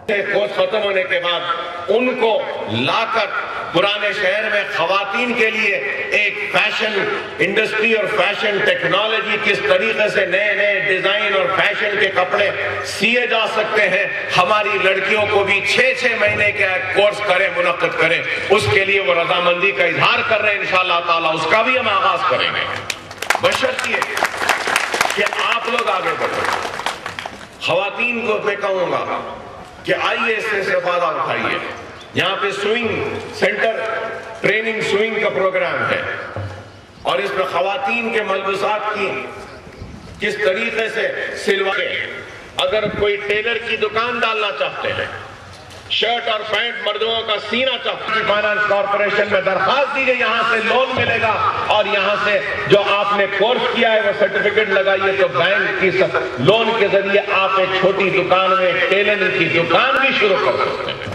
Course खत्म होने के बाद उनको लाकर पुराने शहर में खवातीन के लिए एक फैशन इंडस्ट्री और फैशन टेक्नोलॉजी किस तरीके से नए नए डिजाइन और फैशन के कपड़े सिए जा सकते हैं, हमारी लड़कियों को भी 6-6 महीने के कोर्स करें, मुनक्किद करें, उसके लिए वो रजामंदी का इजहार कर रहे हैं। इंशाअल्लाह ताला उसका भी हम आगाज करेंगे, बशर्ते कि आप लोग आगे बढ़ो। खवातीन को मैं कहूंगा कि आइए इससे फायदा उठाइए। यहाँ पे स्विंग सेंटर ट्रेनिंग स्विंग का प्रोग्राम है और इसमें खवातीन के मलबूसात की किस तरीके से सिलवाए। अगर कोई टेलर की दुकान डालना चाहते हैं, शर्ट और पैंट मर्दों का सीना चाहते हैं, फाइनेंस कॉर्पोरेशन में दरखास्त दीजिए, यहाँ से लोन मिलेगा और यहाँ से जो आपने कोर्स किया है वो सर्टिफिकेट लगाइए तो बैंक की लोन के जरिए आप एक छोटी दुकान में टेलरिंग की दुकान भी शुरू कर सकते हैं।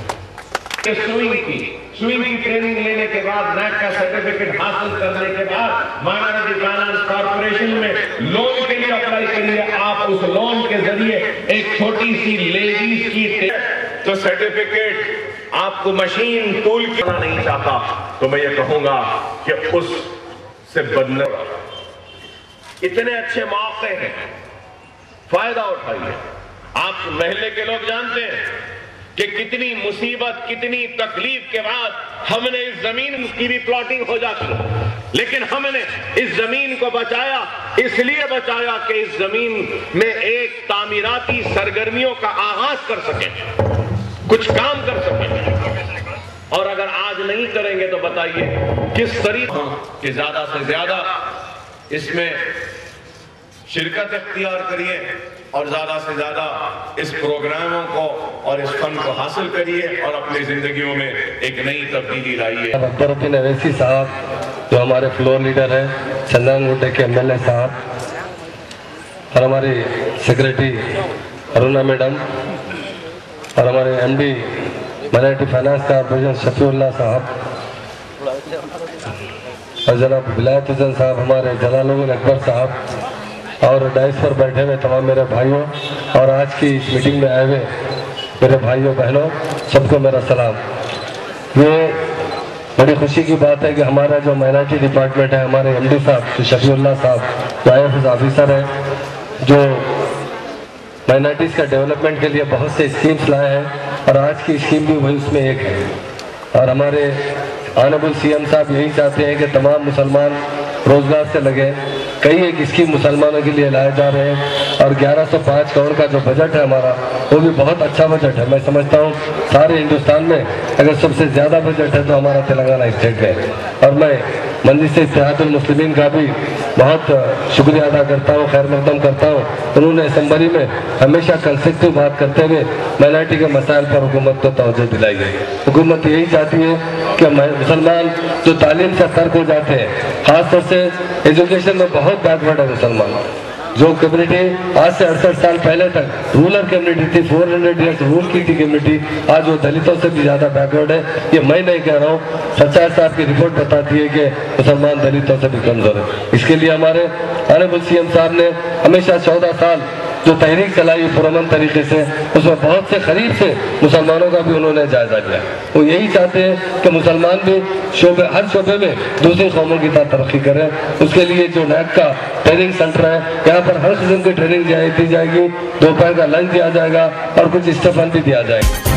स्विंग की ट्रेनिंग लेने के बाद, नैक का सर्टिफिकेट हासिल करने के बाद माइनॉरिटी फाइनेंस कॉर्पोरेशन में लोन के लिए अप्लाई करिए। आप उस लोन के जरिए एक छोटी सी लेडीज की तो सर्टिफिकेट आपको मशीन टूल करना नहीं चाहता तो मैं ये कहूंगा कि उससे बदलना। इतने अच्छे मौके हैं, फायदा उठाइए। आप महल्ले के लोग जानते हैं कि कितनी मुसीबत, कितनी तकलीफ के बाद हमने इस जमीन की भी प्लॉटिंग हो जाती, लेकिन हमने इस जमीन को बचाया। इसलिए बचाया कि इस जमीन में एक तामीराती सरगर्मियों का आगाज कर सके, कुछ काम कर सके। और अगर आज नहीं करेंगे तो बताइए किस तरीके कि ज्यादा से ज्यादा इसमें शिरकत इख्तियार करिए और ज्यादा से ज्यादा इस प्रोग्रामों को और इस फन को हासिल करिए और अपनी जिंदगियों में एक नई तब्दीली लाइए। अख्तरुद्दीन अवैसी साहब जो हमारे फ्लोर लीडर हैं, चंदन गुड्डे के MLA साहब और हमारी सेक्रेटरी अरुणा मैडम और हमारे MD minority finance corporation Shafiullah साहब और जनाब विलायत हुसैन साहब, हमारे जलालुद्दीन अकबर साहब और डाइस पर बैठे हुए तमाम मेरे भाइयों और आज की इस मीटिंग में आए हुए मेरे भाइयों बहनों, सबको मेरा सलाम। ये बड़ी खुशी की बात है कि हमारा जो माइनॉरिटी डिपार्टमेंट है, हमारे MD साहब जो शफीउल्लाह साहब जो IFS ऑफिसर है, जो माइनॉरिटीज़ का डेवलपमेंट के लिए बहुत से स्कीम्स लाए हैं और आज की स्कीम भी वही उसमें एक है। और हमारे ऑनरेबल CM साहब यही चाहते हैं कि तमाम मुसलमान रोजगार से लगे। कई एक स्कीम मुसलमानों के लिए लाए जा रहे हैं और 1105 करोड़ का जो बजट है हमारा, वो भी बहुत अच्छा बजट है। मैं समझता हूँ सारे हिंदुस्तान में अगर सबसे ज़्यादा बजट है तो हमारा तेलंगाना स्टेट में। और मैं मंदिर से इत्तेहादुल मुस्लिमीन का भी बहुत शुक्रिया अदा करता हूँ, खैर मकदम करता हूँ। उन्होंने असम्बली में हमेशा कंस्ट्रक्टिव बात करते हुए माइनॉरिटी के मसाइल पर हुकूमत को तवज्जो दिलाई है। हुकूमत यही चाहती है कि मुसलमान जो तालीम से तर्क हो जाते हैं, खासतौर से एजुकेशन में बहुत बैकवर्ड है मुसलमान। जो कम्युनिटी आज से 68 साल पहले तक रूरल कम्युनिटी थी, 400 ईयर्स रूल की थी कम्युनिटी, आज वो दलितों से भी ज़्यादा बैकवर्ड है। ये मैं नहीं कह रहा हूँ, सच्चाई साहब की रिपोर्ट बताती है कि मुसलमान दलितों से भी कमज़ोर है। इसके लिए हमारे ऑनरेबल CM साहब ने हमेशा 14 साल जो तहरीक चलाई पुरअमन तरीके से, उसमें बहुत से करीब से मुसलमानों का भी उन्होंने जायजा लिया। वो यही चाहते हैं कि मुसलमान भी हर शोबे में दूसरी कौमों की तरह तरक्की करें। उसके लिए जो NAC का ट्रेनिंग सेंटर है, यहाँ पर हर किस्म की ट्रेनिंग दी जाएगी, दोपहर का लंच दिया जाएगा और कुछ स्टफन भी दिया जाएगा।